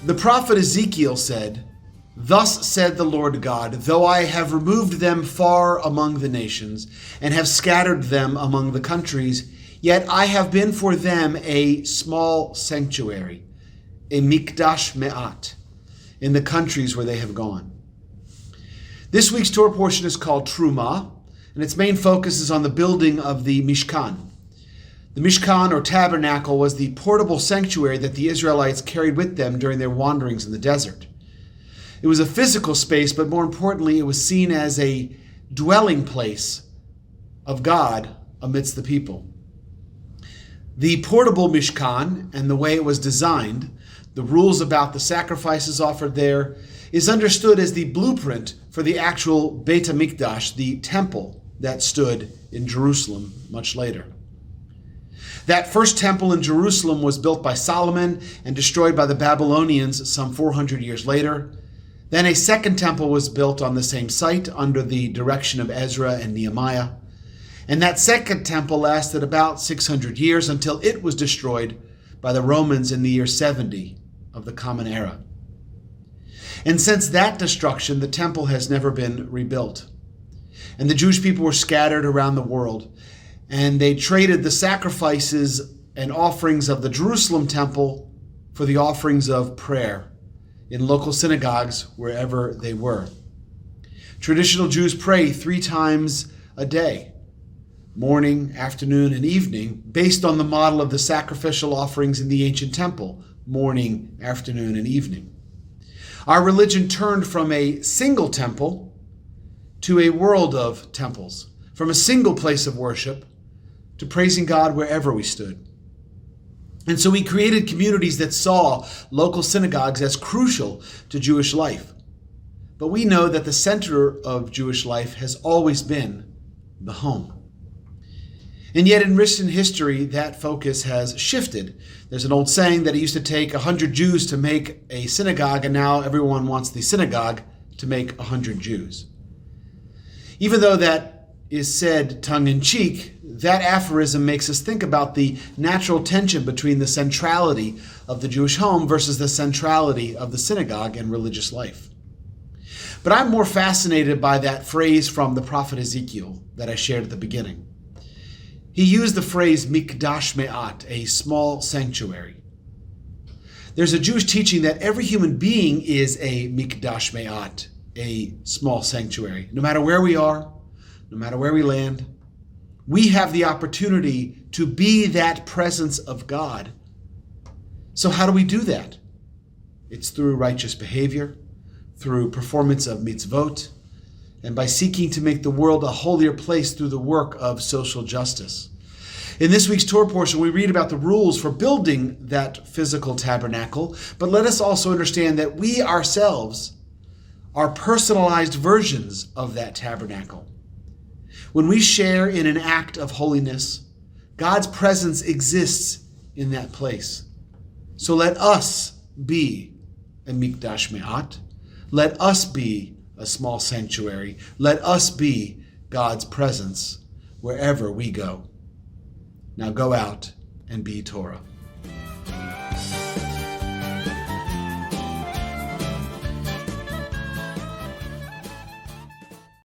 The prophet Ezekiel said, "Thus said the Lord God, though I have removed them far among the nations, and have scattered them among the countries, yet I have been for them a small sanctuary, a mikdash me'at, in the countries where they have gone." This week's Torah portion is called Terumah, and its main focus is on the building of the Mishkan. The Mishkan, or tabernacle, was the portable sanctuary that the Israelites carried with them during their wanderings in the desert. It was a physical space, but more importantly, it was seen as a dwelling place of God amidst the people. The portable Mishkan and the way it was designed, the rules about the sacrifices offered there, is understood as the blueprint for the actual Beit HaMikdash, the temple that stood in Jerusalem much later. That first temple in Jerusalem was built by Solomon and destroyed by the Babylonians some 400 years later. Then a second temple was built on the same site under the direction of Ezra and Nehemiah. And that second temple lasted about 600 years until it was destroyed by the Romans in the year 70 of the Common Era. And since that destruction, the temple has never been rebuilt. And the Jewish people were scattered around the world, and they traded the sacrifices and offerings of the Jerusalem temple for the offerings of prayer in local synagogues wherever they were. Traditional Jews pray 3 times a day, morning, afternoon, and evening, based on the model of the sacrificial offerings in the ancient temple, morning, afternoon, and evening. Our religion turned from a single temple to a world of temples, from a single place of worship to praising God wherever we stood. And so we created communities that saw local synagogues as crucial to Jewish life. But we know that the center of Jewish life has always been the home. And yet in recent history, that focus has shifted. There's an old saying that it used to take 100 Jews to make a synagogue, and now everyone wants the synagogue to make 100 Jews. Even though that is said tongue-in-cheek, that aphorism makes us think about the natural tension between the centrality of the Jewish home versus the centrality of the synagogue and religious life. But I'm more fascinated by that phrase from the prophet Ezekiel that I shared at the beginning. He used the phrase mikdash me'at, a small sanctuary. There's a Jewish teaching that every human being is a mikdash me'at, a small sanctuary. No matter where we are, no matter where we land, we have the opportunity to be that presence of God. So how do we do that? It's through righteous behavior, through performance of mitzvot, and by seeking to make the world a holier place through the work of social justice. In this week's Torah portion, we read about the rules for building that physical tabernacle, but let us also understand that we ourselves are personalized versions of that tabernacle. When we share in an act of holiness, God's presence exists in that place. So let us be a mikdash me'at. Let us be a small sanctuary. Let us be God's presence wherever we go. Now go out and be Torah.